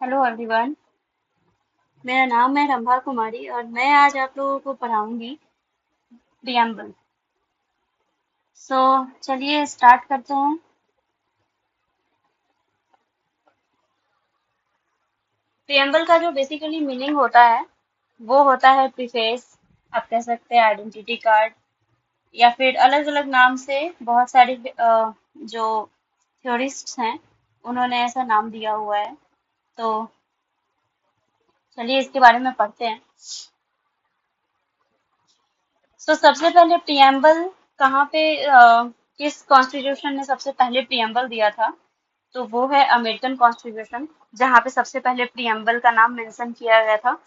Hello everyone. मेरा नाम है रंभा कुमारी और मैं आज आप लोगों को पढ़ाऊंगी प्रियम्बल। सो चलिए स्टार्ट करते हैं। प्रियम्बल का जो बेसिकली मीनिंग होता है वो होता है प्रीफेस। आप कह सकते हैं आइडेंटिटी कार्ड, या फिर अलग अलग नाम से बहुत सारे जो थ्योरिस्ट्स हैं उन्होंने ऐसा नाम दिया हुआ है। तो चलिए इसके बारे में पढ़ते हैं। सबसे पहले प्रियम्बल कहाँ पे किस कॉन्स्टिट्यूशन ने सबसे पहले प्रियम्बल दिया था, तो वो है अमेरिकन कॉन्स्टिट्यूशन, जहाँ पे सबसे पहले प्रियम्बल का नाम मेंशन किया गया था।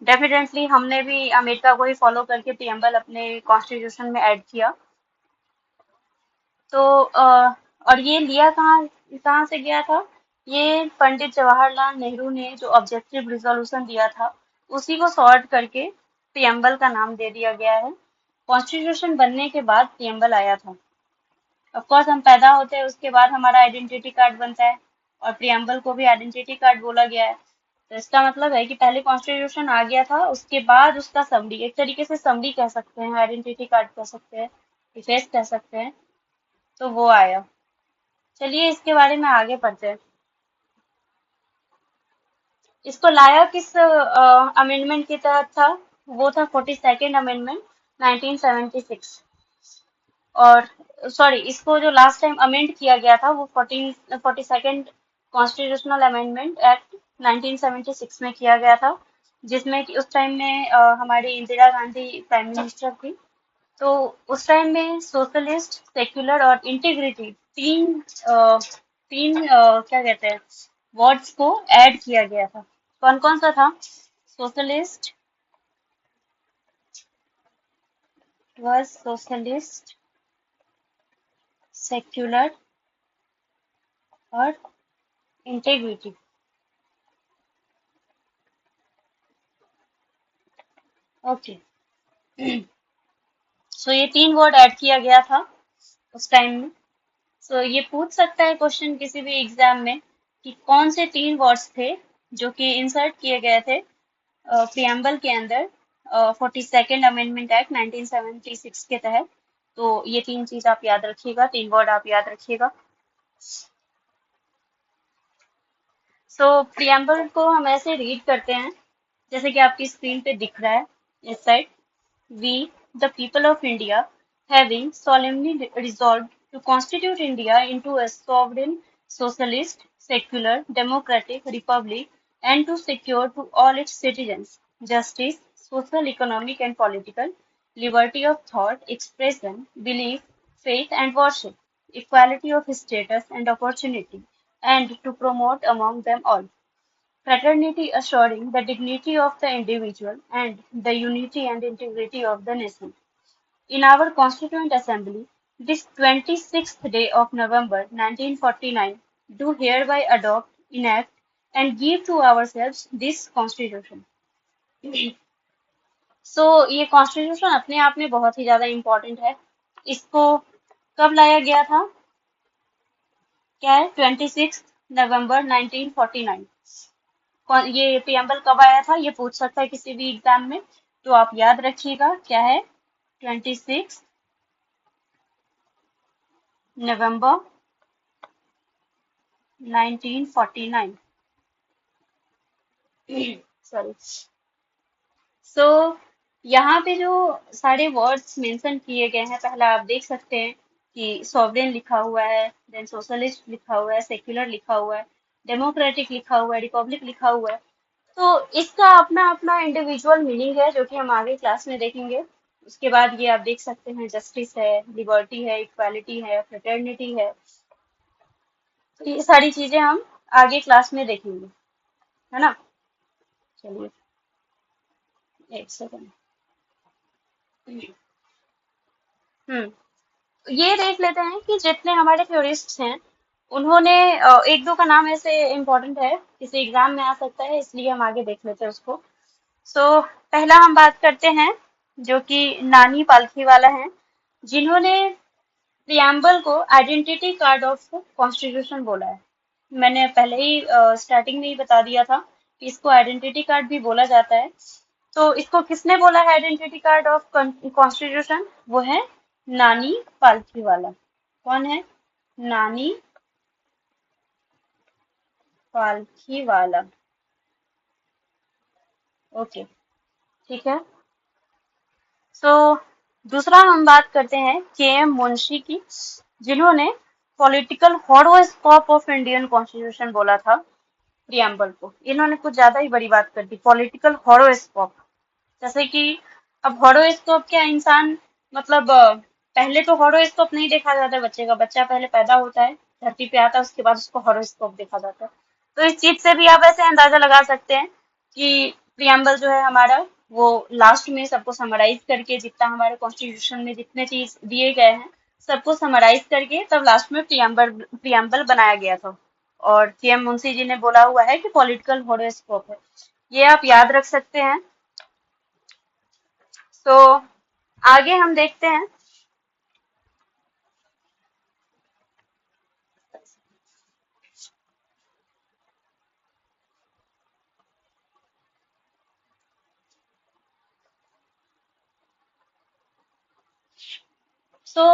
डेफिनेटली हमने भी अमेरिका को ही फॉलो करके प्रियम्बल अपने कॉन्स्टिट्यूशन में ऐड किया। तो और ये लिया कहाँ कहाँ से गया था, ये पंडित जवाहरलाल नेहरू ने जो ऑब्जेक्टिव रिजोल्यूशन दिया था उसी को सॉर्ट करके प्रियम्बल का नाम दे दिया गया है। कॉन्स्टिट्यूशन बनने के बाद प्रियम्बल आया था। ऑफ कोर्स हम पैदा होते हैं उसके बाद हमारा आइडेंटिटी कार्ड बनता है, और प्रियम्बल को भी आइडेंटिटी कार्ड बोला गया है। तो इसका मतलब है कि पहले कॉन्स्टिट्यूशन आ गया था, उसके बाद उसका समरी, एक तरीके से समरी कह सकते हैं, आइडेंटिटी कार्ड कह सकते हैं, प्रीफेस कह सकते हैं, तो वो आया। चलिए इसके बारे में आगे पढ़ते हैं। इसको लाया किस अमेंडमेंट के तहत था, वो था 42nd अमेंडमेंट 1976। और सॉरी, इसको जो लास्ट टाइम अमेंड किया गया था वो 42nd कॉन्स्टिट्यूशनल अमेंडमेंट एक्ट 1976 में किया गया था, जिसमें कि उस टाइम में हमारी इंदिरा गांधी प्राइम मिनिस्टर थी। तो उस टाइम में सोशलिस्ट, सेक्युलर और इंटीग्रिटी क्या कहते हैं, वर्ड्स को ऐड किया गया था। कौन कौन सा था? सोशलिस्ट was सोशलिस्ट, सेक्युलर और इंटेग्रिटी। ओके। ये तीन वर्ड ऐड किया गया था उस टाइम में। ये पूछ सकता है क्वेश्चन किसी भी एग्जाम में कि कौन से तीन वर्ड्स थे जो कि इंसर्ट किए गए थे प्रियम्बल के अंदर 42nd अमेंडमेंट एक्ट 1976 के तहत। तो ये तीन चीज आप याद रखिएगा, तीन वर्ड आप याद रखिएगा। प्रियम्बल को हम ऐसे रीड करते हैं जैसे कि आपकी स्क्रीन पे दिख रहा है इस side. We, the people of India, having solemnly resolved to constitute India into a sovereign, socialist, secular, democratic republic, and to secure to all its citizens justice, social, economic, and political liberty of thought, expression, belief, faith, and worship, equality of status and opportunity, and to promote among them all fraternity, assuring the dignity of the individual and the unity and integrity of the nation. In our Constituent Assembly, this 26th day of November 1949, do hereby adopt, enact, and give to ourselves this Constitution. ये constitution अपने आप में बहुत ही ज्यादा important है। इसको कब लाया गया था? क्या है? 26 नवंबर 1949। ये प्रियम्बल कब आया था ये पूछ सकता है किसी भी एग्जाम में, तो आप याद रखिएगा क्या है, 26 नवंबर 1949। सॉरी। सो यहाँ पे जो सारे वर्ड्स मेंशन किए गए हैं, पहला आप देख सकते हैं कि सॉवरेन लिखा हुआ है, देन सोशलिस्ट लिखा हुआ है, सेक्युलर लिखा हुआ है, डेमोक्रेटिक लिखा हुआ है, रिपब्लिक लिखा हुआ है। तो इसका अपना अपना इंडिविजुअल मीनिंग है जो कि हम आगे क्लास में देखेंगे। उसके बाद ये आप देख सकते हैं जस्टिस है, लिबर्टी है, इक्वालिटी है, फ्रेटर्निटी है। तो ये सारी चीजें हम आगे क्लास में देखेंगे, है ना। चलिए एक सेकंड। हम्म ये देख लेते हैं कि जितने हमारे थ्योरिस्ट्स हैं उन्होंने एक दो का नाम ऐसे इम्पोर्टेंट है, किसी एग्जाम में आ सकता है, इसलिए हम आगे देख लेते हैं उसको। पहला हम बात करते हैं जो कि नानी पालखीवाला हैं, जिन्होंने प्रियम्बल को आइडेंटिटी कार्ड ऑफ कॉन्स्टिट्यूशन बोला है। मैंने पहले ही स्टार्टिंग में ही बता दिया था कि इसको आइडेंटिटी कार्ड भी बोला जाता है। तो इसको किसने बोला है आइडेंटिटी कार्ड ऑफ कॉन्स्टिट्यूशन? वो है नानी पालखीवाला। कौन है? नानी पालखीवाला। ओके, ठीक है। सो दूसरा हम बात करते हैं के एम मुंशी की, जिन्होंने political horoscope of Indian constitution बोला था प्रियम्बल को। इन्होंने कुछ ज्यादा ही बड़ी बात कर दी, पॉलिटिकल हॉरोस्कोप। जैसे कि अब हॉरोस्कोप क्या, इंसान मतलब पहले तो हॉरोस्कोप नहीं देखा जाता है बच्चे का, बच्चा पहले पैदा होता है, धरती पे आता है, उसके बाद उसको हॉरोस्कोप देखा जाता है। तो इस चीज से भी आप ऐसे अंदाजा लगा सकते हैं कि प्रियम्बल जो है हमारा, वो लास्ट में सबको समराइज करके, जितना हमारे कॉन्स्टिट्यूशन में जितने चीज दिए गए हैं सबको समराइज करके तब लास्ट में प्रियम्बल प्रियम्बल बनाया गया था। और के एम मुंशी जी ने बोला हुआ है कि पॉलिटिकल हॉरोस्कोप है, ये आप याद रख सकते हैं। तो आगे हम देखते हैं। तो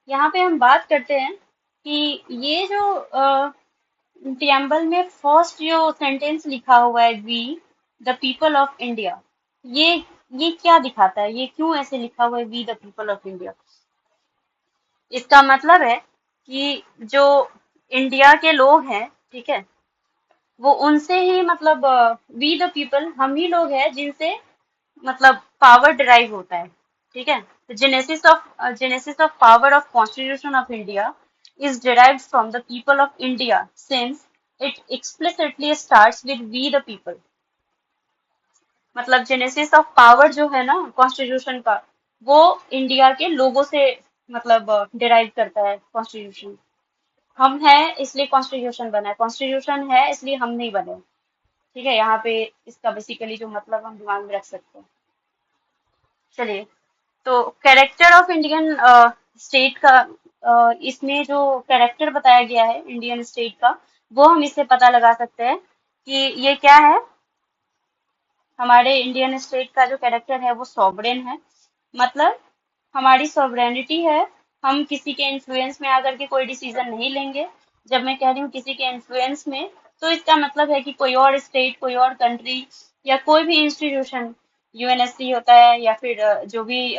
यहाँ पे हम बात करते हैं कि ये जो प्रियम्बल में फर्स्ट जो सेंटेंस लिखा हुआ है, we the people of India, ये ये क्या दिखाता है? ये क्यों ऐसे लिखा हुआ है we the people of India? इसका मतलब है कि जो इंडिया के लोग हैं, ठीक है, वो उनसे ही मतलब वी द पीपल, हम ही लोग हैं जिनसे मतलब पावर डिराइव होता है। ठीक है, genesis of power of constitution of India is derived from the people of India since it explicitly starts with we the people. मतलब जेनेसिस ऑफ पावर जो है ना कॉन्स्टिट्यूशन का, वो इंडिया के लोगों से मतलब डिराइव करता है कॉन्स्टिट्यूशन। हम हैं इसलिए कॉन्स्टिट्यूशन बना है, कॉन्स्टिट्यूशन है इसलिए हम नहीं बने। ठीक है, यहाँ पे इसका बेसिकली जो मतलब हम दिमाग में रख सकते हैं। चलिए, तो कैरेक्टर ऑफ इंडियन स्टेट का, इसमें जो कैरेक्टर बताया गया है इंडियन स्टेट का, वो हम इससे पता लगा सकते हैं कि ये क्या है। हमारे इंडियन स्टेट का जो कैरेक्टर है वो सॉवरेन है। मतलब हमारी सॉवरेनिटी है, हम किसी के इन्फ्लुएंस में आकर के कोई डिसीजन नहीं लेंगे। जब मैं कह रही हूँ किसी के इन्फ्लुएंस में, तो इसका मतलब है कि कोई और स्टेट, कोई और कंट्री या कोई भी इंस्टीट्यूशन, यूएनएससी होता है या फिर जो भी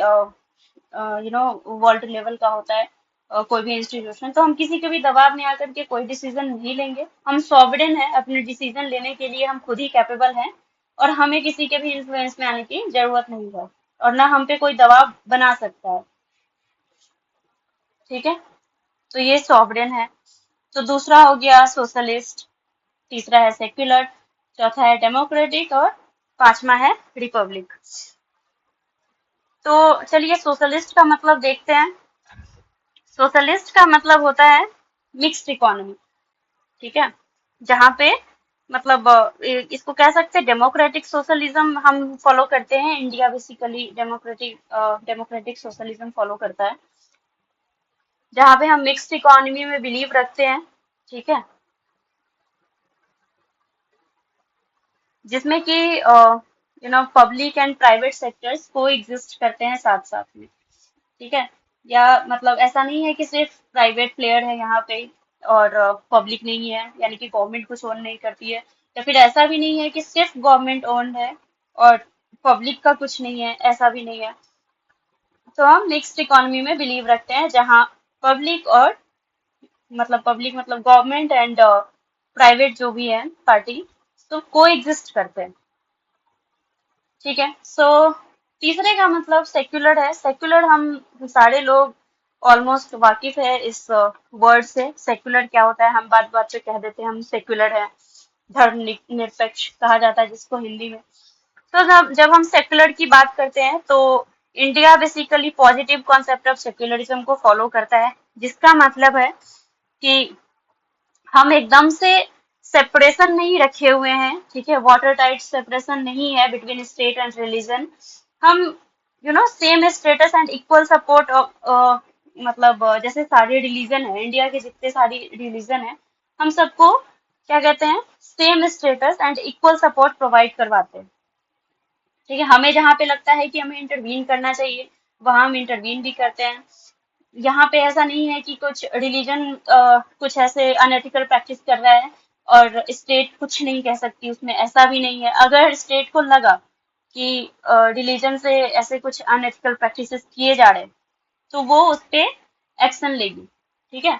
वर्ल्ड लेवल का होता है, कोई भी इंस्टीट्यूशन, तो हम किसी के भी दबाव में आकर के कोई डिसीजन नहीं लेंगे। हम सॉवरेन है, अपने डिसीजन लेने के लिए हम खुद ही कैपेबल हैं, और हमें किसी के भी इन्फ्लुएंस में आने की जरूरत नहीं है, और ना हम पे कोई दबाव बना सकता है। ठीक है, तो ये सॉवरेन है। तो दूसरा हो गया सोशलिस्ट, तीसरा है सेक्युलर, चौथा है डेमोक्रेटिक, और पांचवा है रिपब्लिक। तो चलिए सोशलिस्ट का मतलब देखते हैं। सोशलिस्ट का मतलब होता है मिक्स्ड इकोनॉमी। ठीक है, जहाँ पे मतलब इसको कह सकते हैं डेमोक्रेटिक सोशलिज्म हम फॉलो करते हैं। India basically democratic socialism follow करता है, जहाँ पे हम मिक्स्ड इकोनॉमी में बिलीव रखते हैं। ठीक है, जिसमें कि पब्लिक एंड प्राइवेट सेक्टर्स को एग्जिस्ट करते हैं साथ साथ में। ठीक है, या मतलब ऐसा नहीं है कि सिर्फ प्राइवेट प्लेयर है यहाँ पे और पब्लिक नहीं है, यानी कि गवर्नमेंट कुछ ओन नहीं करती है, या फिर ऐसा भी नहीं है कि सिर्फ गवर्नमेंट ओन्ड है और पब्लिक का कुछ नहीं है, ऐसा भी नहीं है। तो हम मिक्स्ड इकोनॉमी में बिलीव रखते हैं, जहाँ पब्लिक और पब्लिक मतलब गवर्नमेंट एंड प्राइवेट जो भी है पार्टी, तो को एग्जिस्ट करते हैं। ठीक है, सो तीसरे का मतलब सेक्युलर है। सेक्युलर हम सारे लोग ऑलमोस्ट वाकिफ है इस वर्ड से। सेक्युलर क्या होता है, हम बात बात पे कह देते हैं हम सेक्युलर है, धर्म निरपेक्ष कहा जाता है जिसको हिंदी में। तो जब जब हम सेक्युलर की बात करते हैं, तो India basically positive concept of secularism को फॉलो करता है, जिसका मतलब है कि हम एकदम से सेपरेशन नहीं रखे हुए हैं। ठीक है, वाटर टाइट सेपरेशन नहीं है बिटवीन स्टेट एंड रिलीजन। हम same status and equal support जैसे सारे रिलीजन है, इंडिया के जितने सारी रिलीजन है, हम सबको क्या कहते हैं, same status and equal support provide करवाते हैं। ठीक है, हमें जहाँ पे लगता है कि हमें इंटरवीन करना चाहिए, वहां हम इंटरवीन भी करते हैं। यहाँ पे ऐसा नहीं है कि कुछ रिलीजन कुछ ऐसे अनएथिकल प्रैक्टिस कर रहा है और स्टेट कुछ नहीं कह सकती उसमें, ऐसा भी नहीं है। अगर स्टेट को लगा कि रिलीजन से ऐसे कुछ अनएथिकल प्रैक्टिसेस किए जा रहे हैं, तो वो उस पे एक्शन लेगी। ठीक है।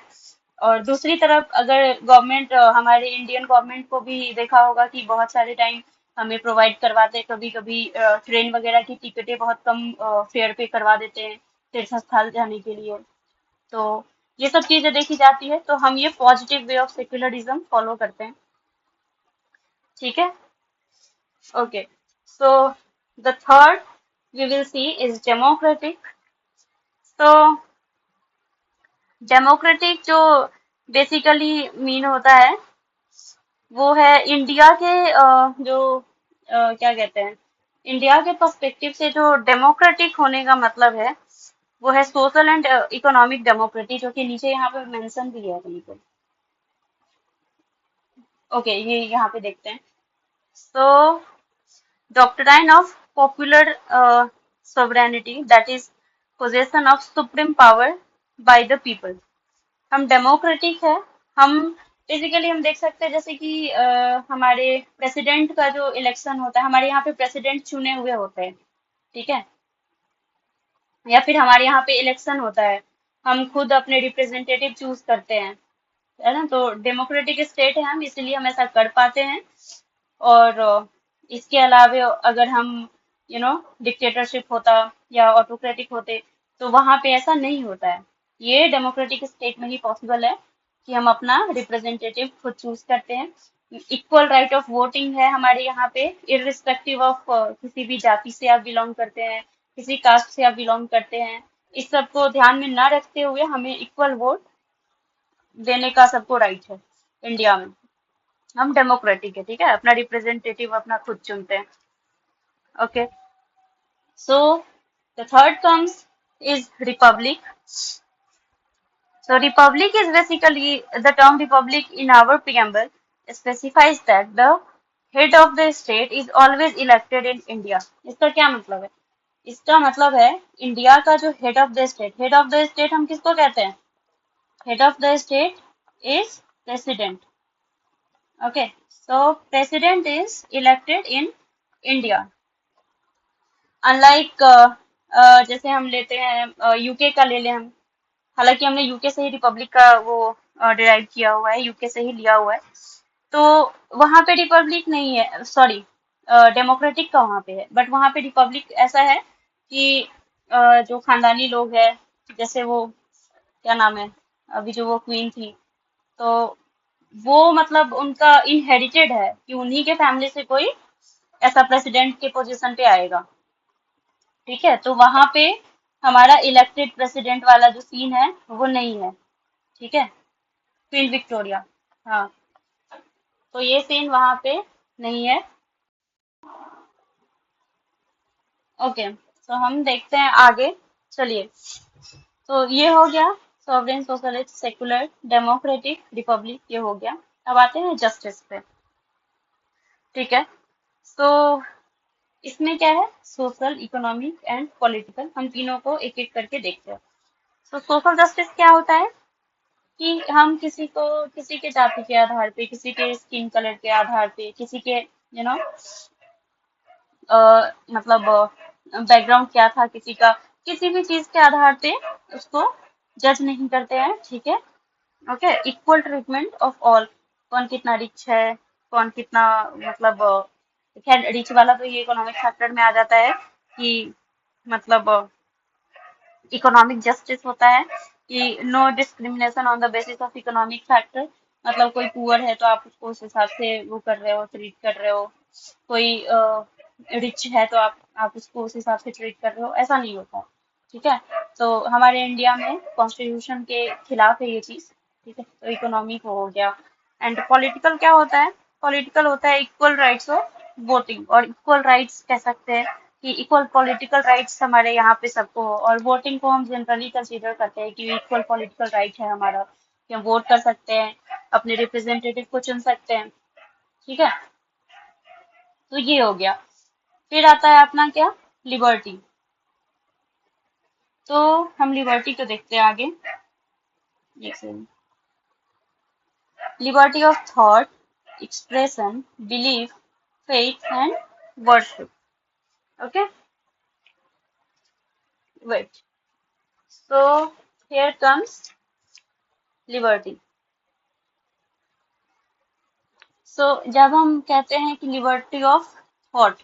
और दूसरी तरफ अगर गवर्नमेंट, हमारे इंडियन गवर्नमेंट को भी देखा होगा कि बहुत सारे टाइम हमें प्रोवाइड करवाते हैं, कभी कभी ट्रेन वगैरह की टिकटें बहुत कम फेयर पे करवा देते हैं तीर्थ स्थल जाने के लिए। तो ये सब चीजें देखी जाती है, तो हम ये positive way of secularism follow करते हैं। ठीक है। Okay, so the third we will see is democratic. So democratic जो बेसिकली मीन होता है, वो है इंडिया के जो क्या कहते हैं, इंडिया के पर्सपेक्टिव से जो डेमोक्रेटिक होने का मतलब है, वो है सोशल एंड इकोनॉमिक डेमोक्रेसी, जो कि नीचे यहाँ पे मेंशन भी है कहीं पे। ओके, ये यहाँ पे देखते हैं। So doctrine of popular sovereignty, that is possession of supreme power by the people. हम डेमोक्रेटिक है। हम बेसिकली हम देख सकते हैं जैसे कि हमारे प्रेसिडेंट का जो इलेक्शन होता है, हमारे यहाँ पे प्रेसिडेंट चुने हुए होते हैं। ठीक है। या फिर हमारे यहाँ पे इलेक्शन होता है, हम खुद अपने रिप्रेजेंटेटिव चूज करते हैं, है ना। तो डेमोक्रेटिक स्टेट है हम, इसलिए हम ऐसा कर पाते हैं। और इसके अलावे अगर हम डिक्टेटरशिप होता या ऑटोक्रेटिक होते, तो वहां पे ऐसा नहीं होता है। ये डेमोक्रेटिक स्टेट में ही पॉसिबल है कि हम अपना रिप्रेजेंटेटिव खुद चूज करते हैं। इक्वल राइट ऑफ वोटिंग है हमारे यहाँ पे, इरिस्पेक्टिव ऑफ किसी भी जाति से आप बिलोंग करते हैं, किसी कास्ट से आप बिलोंग करते हैं, इस सब को ध्यान में ना रखते हुए हमें इक्वल वोट देने का सबको राइट है इंडिया में। हम डेमोक्रेटिक है। ठीक है, अपना रिप्रेजेंटेटिव अपना खुद चुनते हैं। Okay, so the third comes is Republic. So republic is basically the term republic in our preamble specifies that the head of the state is always elected in India. इसका क्या मतलब है? इसका मतलब है इंडिया का जो head of the state, head of the state हम किसको कहते हैं? Head of the state is president. Okay, so president is elected in India. Unlike जैसे हम लेते हैं यूके का ले लें हम, हालांकि हमने यूके से ही रिपब्लिक का वो डिराइव किया हुआ है, यूके से ही लिया हुआ है। तो वहां पे रिपब्लिक नहीं है, सॉरी, डेमोक्रेटिक का वहां पे है, बट वहां पे रिपब्लिक ऐसा है कि जो खानदानी लोग हैं, जैसे वो क्या नाम है, अभी जो वो क्वीन थी, तो वो मतलब उनका इनहेरिटेड है कि उन्हीं के फैमिली से कोई ऐसा प्रेसिडेंट के पोजीशन पे आएगा। ठीक है, तो वहां पे हमारा इलेक्टेड प्रेसिडेंट वाला जो सीन है वो नहीं है। ठीक है, क्वीन विक्टोरिया, हाँ, तो ये सीन वहां पे नहीं है। ओके, तो हम देखते हैं आगे। चलिए, तो ये हो गया sovereign, socialist, secular, democratic, Republic, ये हो गया। अब आते हैं जस्टिस पे। ठीक है, तो इसमें क्या है, सोशल, इकोनॉमिक एंड पॉलिटिकल, हम तीनों को एक एक करके देखते हैं। तो सोशल जस्टिस क्या होता है कि हम किसी को, किसी के जाति के आधार पे, किसी के स्किन कलर के आधार पे, किसी के मतलब बैकग्राउंड क्या था किसी का, किसी भी चीज के आधार पे उसको जज नहीं करते हैं। ठीक है। Okay, equal treatment of all, कौन कितना रिच है, कौन कितना, मतलब खैर रिच वाला तो ये इकोनॉमिक फैक्टर में आ जाता है कि मतलब इकोनॉमिक जस्टिस होता है कि no discrimination on the basis of economic factor, मतलब कोई पुअर है तो आप उसको उस हिसाब से वो कर रहे हो, ट्रीट कर रहे हो। कोई रिच है तो आप उसको उस हिसाब से ट्रीट कर रहे हो, ऐसा नहीं होता। ठीक है, तो हमारे इंडिया में कॉन्स्टिट्यूशन के खिलाफ है ये चीज। ठीक है, तो इकोनॉमिक हो गया। एंड पॉलिटिकल क्या होता है? पॉलिटिकल होता है इक्वल राइट्स ऑफ वोटिंग, और इक्वल राइट्स कह सकते हैं कि इक्वल पॉलिटिकल राइट्स हमारे यहाँ पे सबको हो, और वोटिंग को हम जनरली कंसीडर करते हैं कि इक्वल पॉलिटिकल राइट है हमारा, कि हम वोट कर सकते हैं, अपने रिप्रेजेंटेटिव को चुन सकते हैं। ठीक है, तो ये हो गया। फिर आता है अपना क्या, लिबर्टी। तो हम लिबर्टी को देखते हैं आगे। Liberty of thought, expression, belief, faith and worship. Okay, wait. So here comes liberty. So जब हम कहते हैं कि लिबर्टी ऑफ थॉट,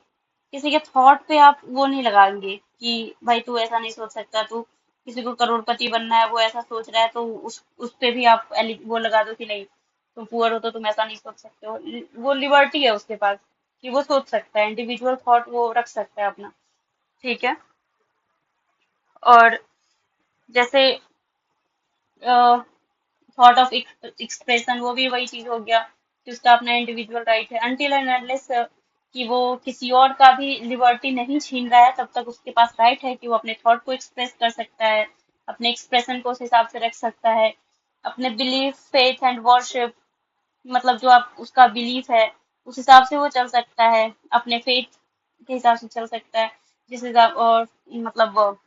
किसी के थॉट पे आप वो नहीं लगाएंगे कि भाई तू ऐसा नहीं सोच सकता, तू किसी को करोड़पति बनना है वो ऐसा सोच रहा है तो उस पे भी आप वो लगा दो कि नहीं तुम पुअर हो तो तुम ऐसा नहीं सोच सकते हो। वो लिबर्टी है उसके पास कि वो सोच सकता है, इंडिविजुअल थॉट वो रख सकता है अपना। ठीक है, और जैसे थॉट ऑफ एक्सप्रेशन, वो भी वही चीज हो गया कि उसका अपना इंडिविजुअल राइट है, अनटिल एंड अनलेस कि वो किसी और का भी लिबर्टी नहीं छीन रहा है तब तक उसके पास राइट है कि वो अपने थॉट को एक्सप्रेस कर सकता है, अपने एक्सप्रेशन को उस हिसाब से रख सकता है। अपने बिलीफ, फेथ एंड वर्शिप, मतलब जो आप उसका बिलीफ है उस हिसाब से वो चल सकता है, अपने फेथ के हिसाब से चल सकता है, जिस हिसाब और मतलब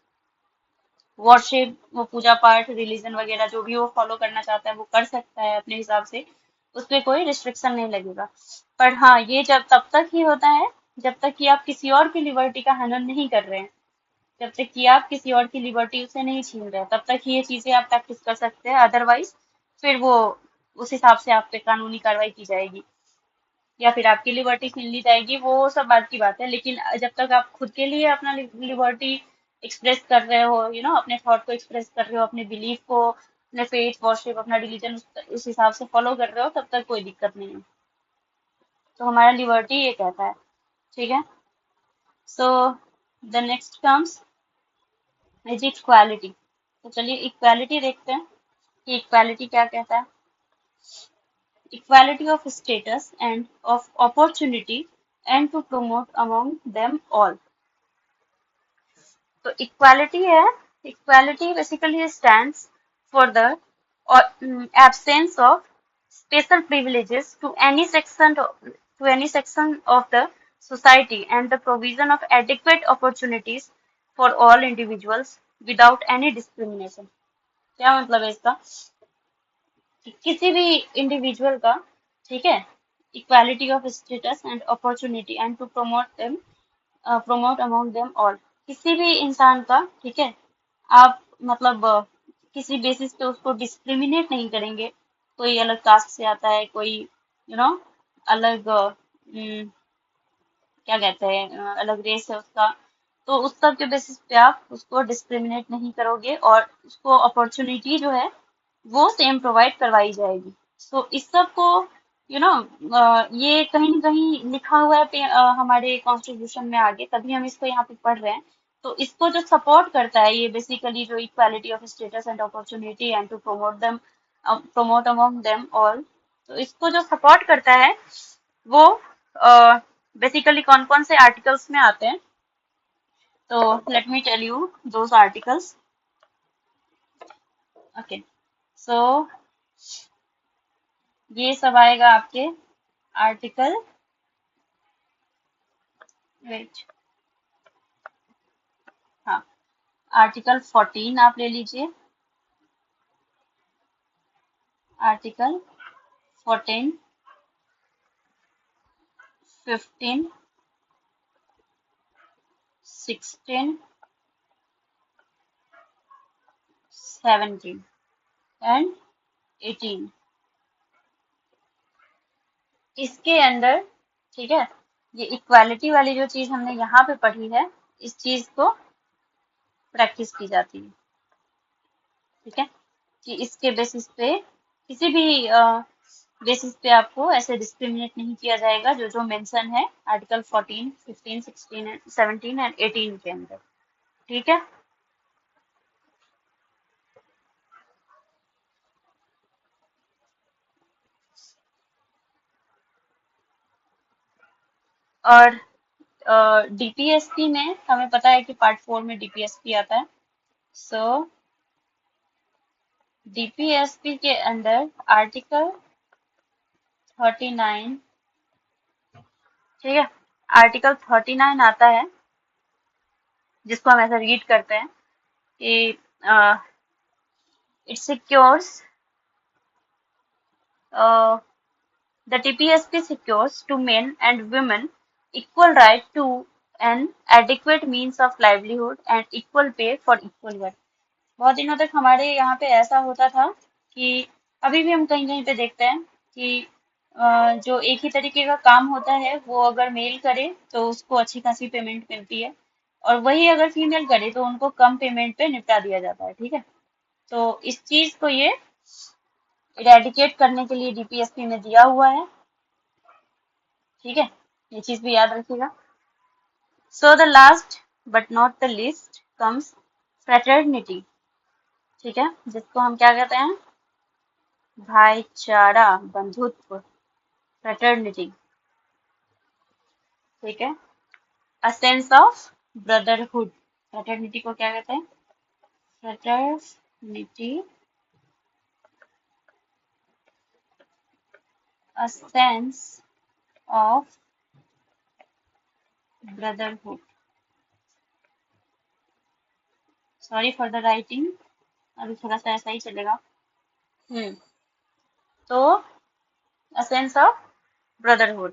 वर्शिप, वो पूजा पाठ, रिलीजन वगैरह जो भी वो फॉलो करना चाहता है वो कर सकता है अपने हिसाब से, उस पर कोई रिस्ट्रिक्शन नहीं लगेगा। पर हाँ, ये जब तब तक ही होता है जब तक कि आप किसी और की लिबर्टी का हनन नहीं कर रहे हैं, जब तक कि आप किसी और की लिबर्टी उसे नहीं छीन रहे हैं, तब तक ही ये चीजें आप प्रैक्टिस कर सकते हैं। अदरवाइज फिर वो उस हिसाब से आप पे कानूनी कार्रवाई की जाएगी या फिर आपकी लिबर्टी छीन ली जाएगी, वो सब बात की बात है। लेकिन जब तक आप खुद के लिए अपना लिबर्टी एक्सप्रेस कर रहे हो, अपने थॉट को एक्सप्रेस कर रहे हो, अपने बिलीफ को, अपने फेथ वर्शिप, अपना रिलीजन उस हिसाब से फॉलो कर रहे हो, तब तक कोई दिक्कत नहीं है। तो हमारा लिबर्टी ये कहता है। ठीक है, so the next comes is equality. तो चलिए इक्वालिटी देखते हैं कि इक्वालिटी क्या कहता है। Equality of status and of opportunity and to promote among them all. तो इक्वालिटी है, equality basically stands for the absence of special privileges to any section of the society and the provision of adequate opportunities for all individuals without any discrimination. क्या मतलब है इसका कि किसी भी individual का, ठीक है, equality of status and opportunity and to promote among them all, किसी भी इंसान का, ठीक है, आप मतलब किसी बेसिस पे उसको डिस्क्रिमिनेट नहीं करेंगे। कोई अलग कास्ट से आता है, कोई अलग क्या कहते हैं अलग रेस है उसका, तो उस सब के बेसिस पे आप उसको डिस्क्रिमिनेट नहीं करोगे और उसको अपॉर्चुनिटी जो है वो सेम प्रोवाइड करवाई जाएगी। सो इस सब को ये कहीं ना कहीं लिखा हुआ है हमारे कॉन्स्टिट्यूशन में आगे, तभी हम इसको यहाँ पे पढ़ रहे हैं। तो इसको जो सपोर्ट करता है, ये बेसिकली जो equality of status and opportunity and to promote among them all, तो इसको जो सपोर्ट करता है वो बेसिकली कौन कौन से आर्टिकल्स में आते हैं। तो let me tell you those articles. Okay, so ये सब आएगा आपके आर्टिकल, वेट, हाँ, आर्टिकल 14 आप ले लीजिए, आर्टिकल 14, 15, 16, 17 एंड 18। इसके अंदर, ठीक है, ये इक्वालिटी वाली जो चीज हमने यहाँ पे पढ़ी है, इस चीज को प्रैक्टिस की जाती है। ठीक है, कि इसके बेसिस पे किसी भी बेसिस पे आपको ऐसे डिस्क्रिमिनेट नहीं किया जाएगा, जो जो मेंशन है आर्टिकल 14, 15, 16, 17 एंड 18 के अंदर। ठीक है, और डीपीएसपी में हमें पता है कि पार्ट 4 में डीपीएसपी आता है। सो डीपीएसपी के अंदर आर्टिकल 39, ठीक है, आर्टिकल 39 आता है, जिसको हम ऐसा रीड करते हैं कि it secures the TPSP secures to men and women equal right to an adequate means of livelihood and equal pay for equal work. बहुत दिनों तक हमारे यहाँ पे ऐसा होता था कि अभी भी हम कहीं कहीं पे देखते हैं कि जो एक ही तरीके का काम होता है वो अगर मेल करे तो उसको अच्छी खासी पेमेंट मिलती है, और वही अगर फीमेल करे तो उनको कम पेमेंट पे निपटा दिया जाता है, ठीक है। तो इस चीज को ये इरेडिकेट करने के लिए डीपीएसपी में दिया हुआ है, ठीक है, ये चीज भी याद रखिएगा। So the last but not the least comes fraternity, ठीक है, जिसको हम क्या कहते हैं, भाईचारा, बंधुत्व, फ्रेटर्निटी, ठीक है, a sense of brotherhood. Fraternity को क्या कहते हैं, fraternity, a sense of brotherhood. Sorry for the writing, अभी थोड़ा सा ऐसा ही चलेगा। तो a sense of brotherhood.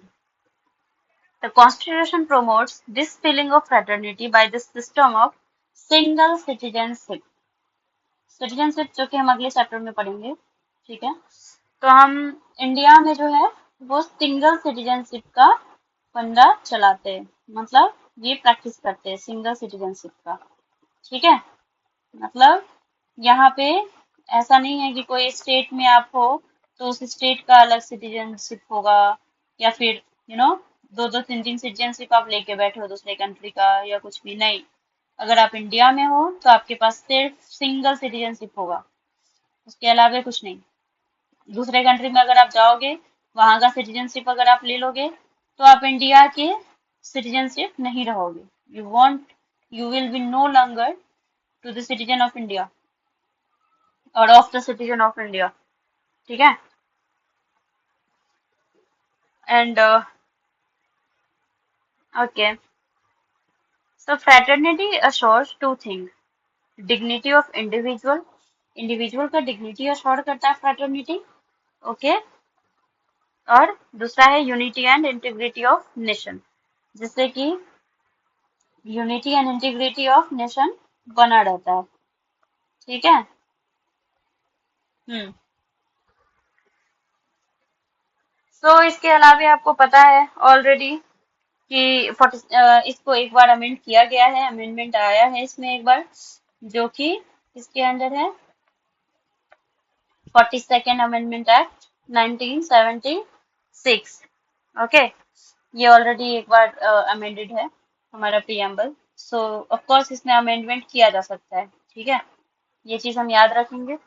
The Constitution promotes this feeling of fraternity by the system of single citizenship. Citizenship जो कि हम अगले चैप्टर में पढ़ेंगे, ठीक है। तो हम इंडिया में जो है वो सिंगल सिटीजनशिप का फंडा चलाते हैं, मतलब ये प्रैक्टिस करते हैं सिंगल सिटीजनशिप का, ठीक है। मतलब यहाँ पे ऐसा नहीं है कि कोई स्टेट में आप हो तो उस स्टेट का अलग सिटीजनशिप होगा, या फिर दो दो तीन तीन सिटीजनशिप आप लेके बैठे हो दूसरे कंट्री का, या कुछ भी नहीं। अगर आप इंडिया में हो तो आपके पास सिर्फ सिंगल सिटीजनशिप होगा, उसके अलावा कुछ नहीं। दूसरे कंट्री में अगर आप जाओगे, वहां का सिटीजनशिप अगर आप ले लोगे तो आप इंडिया के सिटीजनशिप नहीं रहोगे। You will be no longer to the citizen of India और of the citizen of India, ठीक है। And okay, so fraternity assures two things: dignity of individual, individual का डिग्निटी अश्योर करता है फ्रेटर्निटी, ओके, और दूसरा है unity and integrity of nation, जिससे कि unity and integrity of nation बना रहता है, ठीक है। सो इसके अलावा आपको पता है ऑलरेडी कि 40 इसको एक बार अमेंड किया गया है, अमेंडमेंट आया है इसमें एक बार, जो कि इसके अंदर है 42nd अमेंडमेंट एक्ट 1976, ओके। ये ऑलरेडी एक बार अमेंडेड है हमारा प्रीएम्बल, सो ऑफ कोर्स इसमें अमेंडमेंट किया जा सकता है, ठीक है। ये चीज हम याद रखेंगे।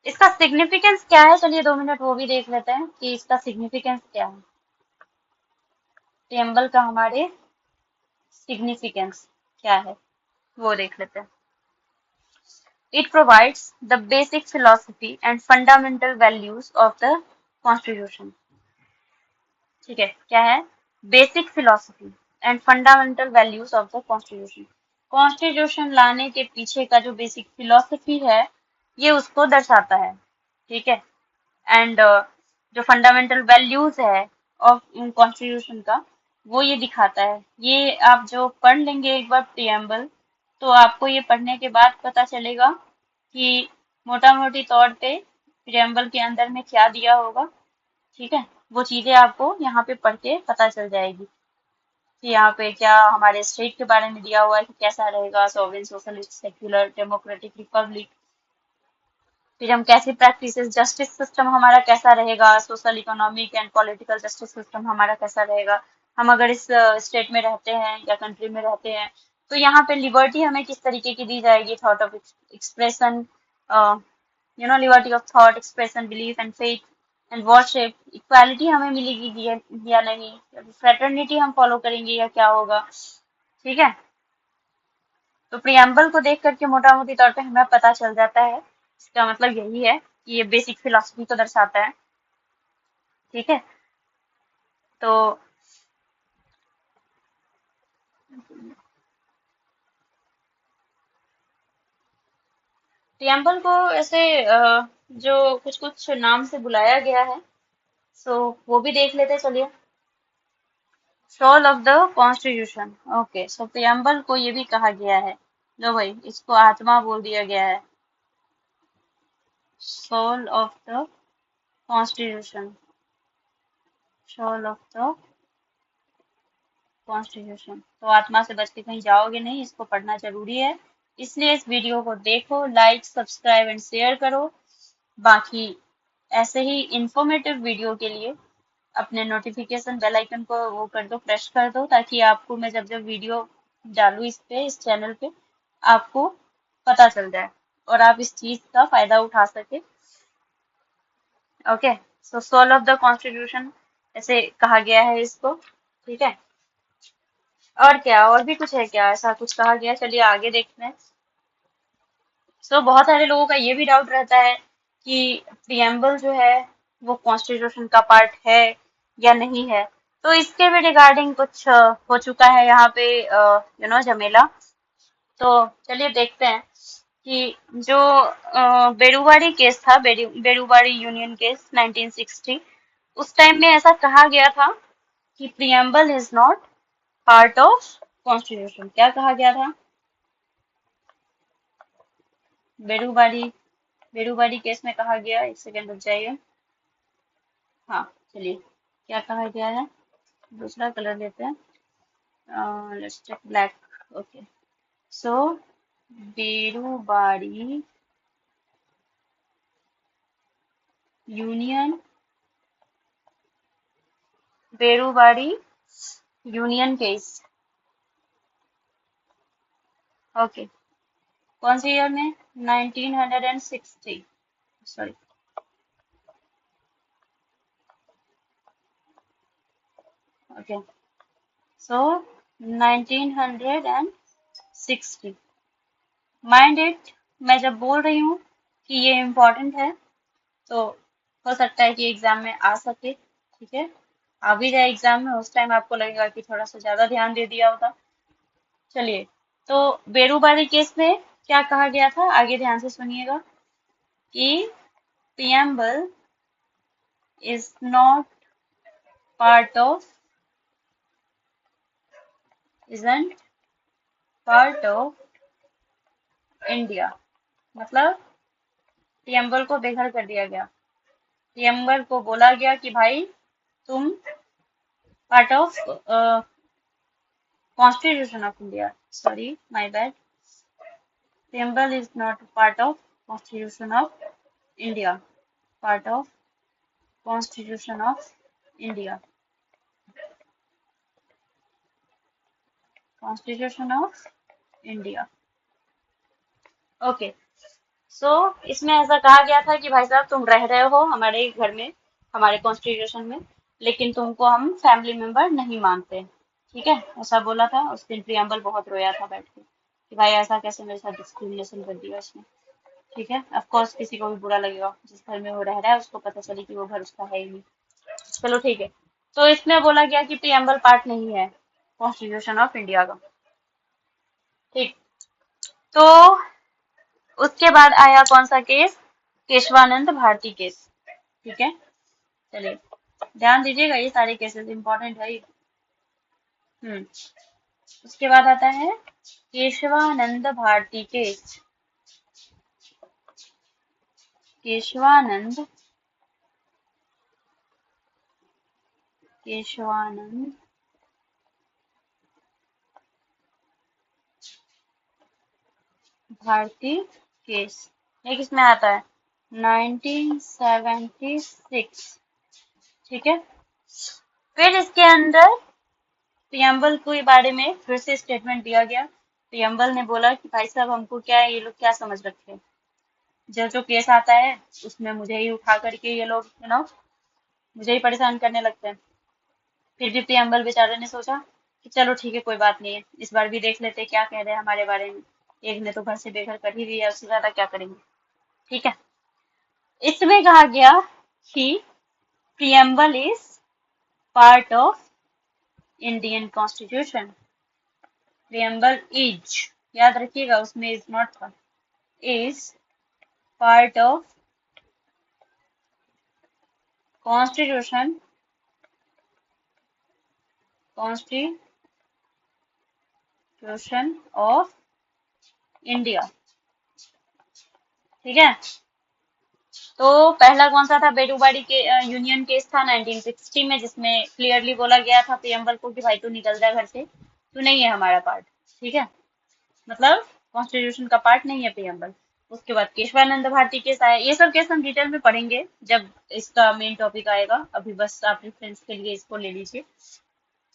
इसका सिग्निफिकेंस क्या है, चलिए 2 मिनट वो भी देख लेते हैं कि इसका सिग्निफिकेंस क्या है, प्रीएम्बल का हमारे सिग्निफिकेंस क्या है वो देख लेते हैं। It provides the basic philosophy and fundamental values of the Constitution. ठीक है, क्या है, basic philosophy and fundamental values of the constitution. Constitution लाने के पीछे का जो बेसिक फिलोसफी है ये उसको दर्शाता है, ठीक है। एंड जो फंडामेंटल वैल्यूज है ऑफ कॉन्स्टिट्यूशन का वो ये दिखाता है। ये आप जो पढ़ लेंगे एक बार प्रियम्बल, तो आपको ये पढ़ने के बाद पता चलेगा कि मोटा मोटी तौर पे प्रियम्बल के अंदर में क्या दिया होगा, ठीक है। वो चीजें आपको यहाँ पे पढ़ के पता चल जाएगी कि यहाँ पे क्या हमारे स्टेट के बारे में दिया हुआ है कि कैसा रहेगा, sovereign, socialist, secular, democratic, Republic. फिर हम कैसी प्रैक्टिसेस, जस्टिस सिस्टम हमारा कैसा रहेगा, social, economic and political justice system हमारा कैसा रहेगा, हम अगर इस स्टेट में रहते हैं या कंट्री में रहते हैं तो यहाँ पे लिबर्टी हमें किस तरीके की दी जाएगी, thought of expression, liberty of thought, expression, belief and faith and worship, equality हमें मिलेगी या नहीं, फ्रेटर्निटी हम फॉलो करेंगे या क्या होगा, ठीक है। तो प्रियम्बल को देख करके मोटा मोटी तौर पे हमें पता चल जाता है इसका मतलब यही है कि ये बेसिक फिलॉसफी को दर्शाता है। ठीक है, तो प्रियम्बल को ऐसे जो कुछ कुछ नाम से बुलाया गया है, सो वो भी देख लेते हैं, चलिए। Soul of the constitution. Okay, so preamble को ये भी कहा गया है, लो भाई इसको आत्मा बोल दिया गया है। Soul of the constitution, soul of the constitution. तो आत्मा से बच के कहीं जाओगे नहीं, इसको पढ़ना जरूरी है। इसलिए इस वीडियो को देखो, लाइक सब्सक्राइब एंड शेयर करो। बाकी ऐसे ही इंफॉर्मेटिव वीडियो के लिए अपने नोटिफिकेशन बेल आइकन को वो कर दो, प्रेस कर दो, ताकि आपको मैं जब जब वीडियो डालू इस पे, इस चैनल पे, आपको पता चल जाए और आप इस चीज का फायदा उठा सके। Okay, so soul of the constitution ऐसे कहा गया है इसको। ठीक है, और क्या, और भी कुछ है क्या, ऐसा कुछ कहा गया? चलिए आगे देखते हैं। सो बहुत सारे लोगों का ये भी डाउट रहता है कि प्रियम्बल जो है वो कॉन्स्टिट्यूशन का पार्ट है या नहीं है। तो इसके भी रिगार्डिंग कुछ हो चुका है यहाँ पे, झमेला। तो चलिए देखते हैं कि जो बेरुवाड़ी केस था, बेरुवाड़ी यूनियन केस 1960, उस टाइम में ऐसा कहा गया था कि preamble is not part of constitution. क्या कहा गया था? बेरुवाड़ी बेरुवाड़ी केस में कहा गया, एक सेकेंड रुक जाइए। हाँ, चलिए, क्या कहा गया है? दूसरा कलर लेते हैं, let's take black. Okay, so Berubari union, Berubari union case. Okay, कौन से ईयर में? 1960, sorry. Okay, so 1960। Mind it, मैं जब बोल रही हूँ कि ये इम्पोर्टेंट है, तो हो सकता है कि एग्जाम में आ सके। ठीक है, आ भी जाए एग्जाम में, उस टाइम आपको लगेगा कि थोड़ा सा ज्यादा ध्यान दे दिया होगा। चलिए, तो बेरुबारी केस में क्या कहा गया था, आगे ध्यान से सुनिएगा, कि preamble is not part of, isn't part of India. मतलब प्रियम्बल को बेघर कर दिया गया। प्रियम्बल को बोला गया कि भाई तुम part of constitution of India, sorry my bad, preamble is not part of constitution of India, part of constitution of India, constitution of India. Okay, so इसमें ऐसा कहा गया था कि भाई साहब तुम रह रहे हो हमारे घर में, हमारे कॉन्स्टिट्यूशन में, लेकिन तुमको हम फैमिली मेंबर नहीं मानते। ठीक है, ऐसा बोला था। उस दिन प्रियम्बल बहुत रोया था बैठ के कि भाई ऐसा कैसे मेरे साथ डिस्क्रिमिनेशन कर दिया इसने। ठीक है, ऑफ कोर्स किसी को भी बुरा लगेगा, जिस घर में वो रह रहा है उसको पता चले कि वो घर उसका है ही नहीं। चलो ठीक है, तो इसमें बोला गया कि प्रियम्बल पार्ट नहीं है कॉन्स्टिट्यूशन ऑफ इंडिया का। ठीक, तो उसके बाद आया कौन सा केस? केशवानंद भारती केस। ठीक है, चलिए ध्यान दीजिएगा, ये सारे केसेस इंपॉर्टेंट है। हम्म, उसके बाद आता है केशवानंद भारती केस। केशवानंद, केशवानंद भारती केस, ये किसमें आता है? 1976। ठीक है, फिर इसके अंदर प्रियम्बल के बारे में फिर से स्टेटमेंट दिया गया। प्रियम्बल ने बोला कि भाई साहब हमको क्या है, ये लोग क्या समझ रखे हैं, जो जो केस आता है उसमें मुझे ही उठा करके ये लोग मुझे ही परेशान करने लगते हैं। फिर भी प्रियम्बल बेचारे ने सोचा कि चलो ठीक है, कोई बात नहीं है, इस बार भी देख लेते क्या कह रहे हैं हमारे बारे में। एक ने तो घर से बेघर कर ही दिया, उससे ज्यादा क्या करेंगे। ठीक है। इसमें कहा गया कि preamble is part of Indian constitution. Preamble is, याद रखिएगा, उसमें इज नॉट था, is part of constitution constitution of India. ठीक है। तो पहला कौन सा था, बेडूबाड़ी के यूनियन केस था 1960 में, जिसमें क्लियरली बोला गया था प्रियम्बल को कि भाई तू निकल जा घर से, तू नहीं है हमारा पार्ट। ठीक है, मतलब कॉन्स्टिट्यूशन का पार्ट नहीं है प्रियम्बल। उसके बाद केशवानंद भारती केस आया। ये सब केस हम डिटेल में पढ़ेंगे जब इसका मेन टॉपिक आएगा, अभी बस आप रेफरेंस के लिए इसको ले लीजिए।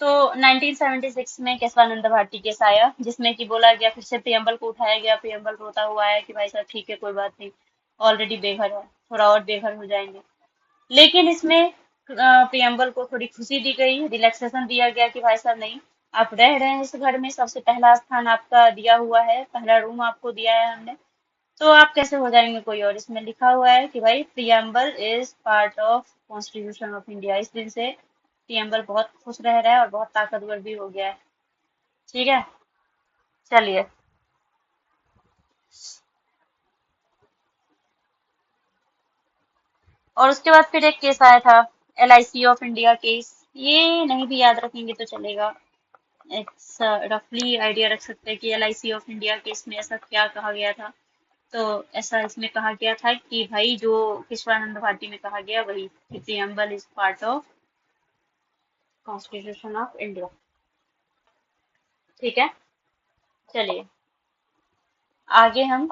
तो 1976 में केशवानंद भारती केस आया, जिसमें कि बोला गया, फिर से प्रियम्बल को उठाया गया। प्रियम्बल रोता हुआ आया कि भाई साहब ठीक है, कोई बात नहीं, ऑलरेडी बेघर है, थोड़ा और बेघर हो जाएंगे। लेकिन इसमें प्रियम्बल को थोड़ी खुशी दी गई, रिलैक्सेशन दिया गया कि भाई साहब नहीं, आप रह रहे हैं इस घर में, सबसे पहला स्थान आपका दिया हुआ है, पहला रूम आपको दिया है हमने, तो आप कैसे हो जाएंगे कोई और। इसमें लिखा हुआ है कि भाई preamble is part of constitution of India. इस दिन से प्रियम्बल बहुत खुश रह रहा है और बहुत ताकतवर भी हो गया है। ठीक है, चलिए। और उसके बाद फिर एक केस आया था, LIC ऑफ इंडिया केस। ये नहीं भी याद रखेंगे तो चलेगा, इट्स रफली आइडिया रख सकते हैं कि LIC ऑफ इंडिया केस में ऐसा क्या कहा गया था। तो ऐसा इसमें कहा गया था कि भाई जो केशवानंद भारती में कहा गया वही, कि preamble is part of constitution of India. ठीक है, चलिए आगे हम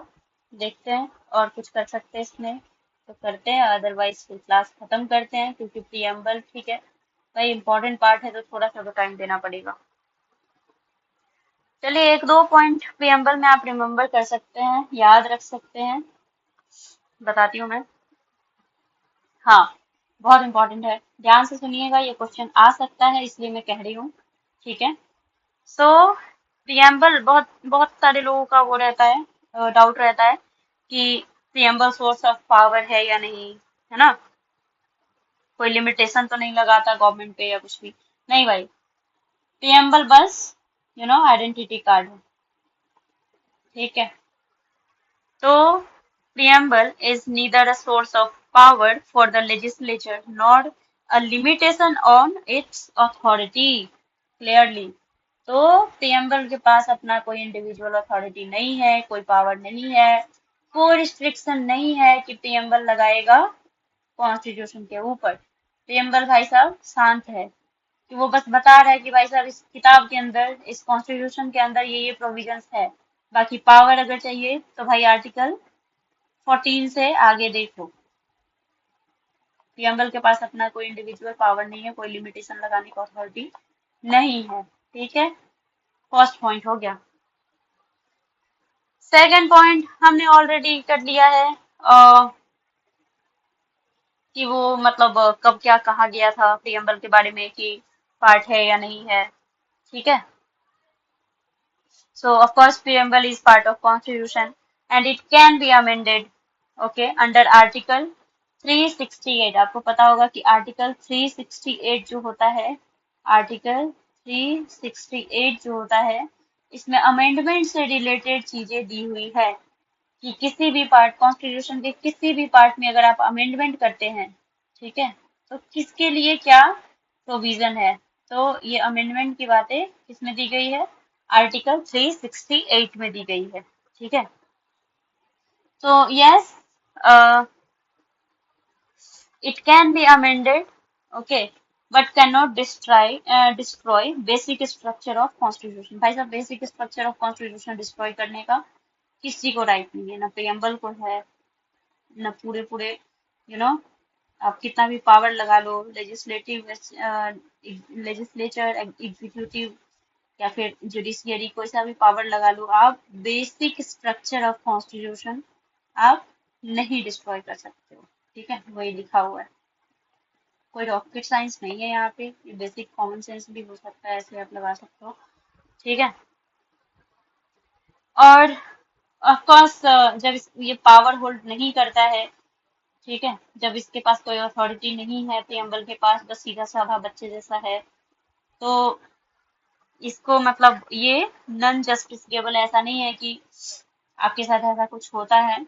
देखते हैं और कुछ कर सकते हैं इसमें तो करते हैं, अदरवाइज फिर क्लास खत्म करते हैं, क्योंकि प्रियम्बल ठीक है भाई इंपॉर्टेंट पार्ट है, तो थोड़ा सा तो टाइम देना पड़ेगा। चलिए एक दो पॉइंट प्रियम्बल में आप रिमेम्बर कर सकते हैं, याद रख सकते हैं, बताती हूँ मैं। हाँ, बहुत इंपॉर्टेंट है, ध्यान से सुनिएगा, ये क्वेश्चन आ सकता है इसलिए मैं कह रही हूँ। ठीक है। सो प्रियम्बल, बहुत बहुत सारे लोगों का वो रहता है, डाउट रहता है कि प्रियम्बल सोर्स ऑफ पावर है या नहीं, है ना, कोई लिमिटेशन तो नहीं लगाता गवर्नमेंट पे या कुछ भी। नहीं भाई, प्रियम्बल बस आइडेंटिटी कार्ड है। ठीक है। तो preamble is neither a source of power for the legislature nor a limitation on its authority. Clearly, तो preamble के पास अपना कोई इंडिविजुअल अथॉरिटी नहीं है, कोई पावर नहीं है, कोई रिस्ट्रिक्शन नहीं है कि preamble लगाएगा कॉन्स्टिट्यूशन के ऊपर। preamble भाई साहब शांत है, कि वो बस बता रहा है कि भाई साहब इस किताब के अंदर, इस कॉन्स्टिट्यूशन के अंदर ये प्रोविजंस है। बाकी पावर अगर चाहिए तो भाई आर्टिकल 14 से आगे देखो। प्रियम्बल के पास अपना कोई इंडिविजुअल पावर नहीं है, कोई लिमिटेशन लगाने की अथॉरिटी नहीं है। ठीक है, फर्स्ट पॉइंट हो गया। सेकंड पॉइंट हमने ऑलरेडी कर लिया है, कि वो मतलब कब क्या कहा गया था प्रियम्बल के बारे में, कि पार्ट है या नहीं है। ठीक है। So of course preamble is part of constitution and it can be amended, okay, under article 368। आपको पता होगा कि आर्टिकल 368 जो होता है, आर्टिकल 368 जो होता है, इसमें अमेंडमेंट से रिलेटेड चीजें दी हुई है, कि किसी भी पार्ट, कॉन्स्टिट्यूशन के किसी भी पार्ट में अगर आप अमेंडमेंट करते हैं, ठीक है, तो किसके लिए क्या प्रोविजन है। तो ये अमेंडमेंट की बातें किसमें दी गई है, आर्टिकल 368 में दी गई है। ठीक है। तो yes, it can be amended, okay, but can not destroy basic structure of constitution. भाई साहब basic structure of constitution destroy करने का किसी को राइट नहीं है, ना प्रियम्बल को है, न पूरे पूरे यू नो आप कितना भी पावर लगा लो, लेजिस्लेचर, एग्जीक्यूटिव या फिर जुडिशियरी, कोई सा भी पावर लगा लो, आप बेसिक स्ट्रक्चर ऑफ कॉन्स्टिट्यूशन आप नहीं डिस्ट्रॉय कर सकते हो। ठीक है, वही लिखा हुआ है, कोई रॉकेट साइंस नहीं है यहाँ पे, ये बेसिक कॉमन सेंस भी हो सकता है, ऐसे आप लगा सकते हो। ठीक है। और ऑफ कोर्स ये पावर होल्ड नहीं करता है, ठीक है, जब इसके पास कोई अथॉरिटी नहीं है, प्रियम्बल के पास बस सीधा साधा बच्चे जैसा है, तो इसको मतलब ये नॉन जस्टिफिकेबल, ऐसा नहीं है कि आपके साथ ऐसा कुछ होता है,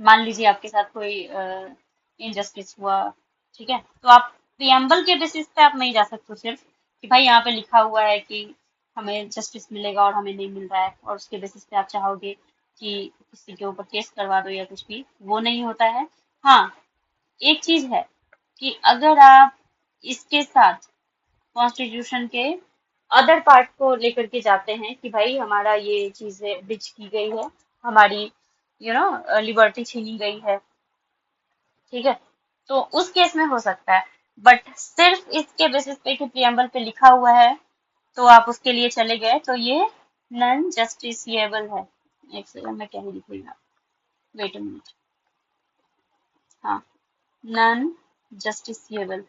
मान लीजिए आपके साथ कोई इनजस्टिस हुआ, ठीक है, तो आप प्रियम्बल के बेसिस पे आप नहीं जा सकते सिर्फ कि भाई यहाँ पे लिखा हुआ है कि हमें जस्टिस मिलेगा और हमें नहीं मिल रहा है, और उसके बेसिस पे आप चाहोगे कि किसी के ऊपर केस करवा दो या कुछ भी, वो नहीं होता है। हाँ, एक चीज है कि अगर आप इसके साथ कॉन्स्टिट्यूशन के अदर पार्ट को लेकर के जाते हैं कि भाई हमारा ये चीजें ब्रिच की गई है, हमारी लिबर्टी छीनी गई है, ठीक है, तो उस केस में हो सकता है। बट सिर्फ इसके बेसिस पे कि प्रियम्बल पे लिखा हुआ है तो आप उसके लिए चले गए, तो ये नॉन जस्टिसिएबल है। एक सेकंड में क्या ही लिख रही हूँ, वेट अ मिनट। हाँ, non justiciable.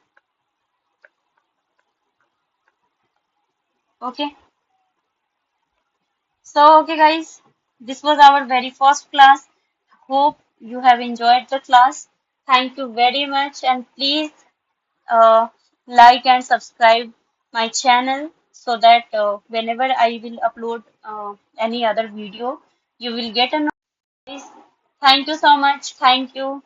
Okay, so okay guys, this was our very first class. Hope you have enjoyed the class. Thank you very much, and please uh, like and subscribe my channel so that whenever I will upload any other video, you will get a notice. Thank you so much. Thank you.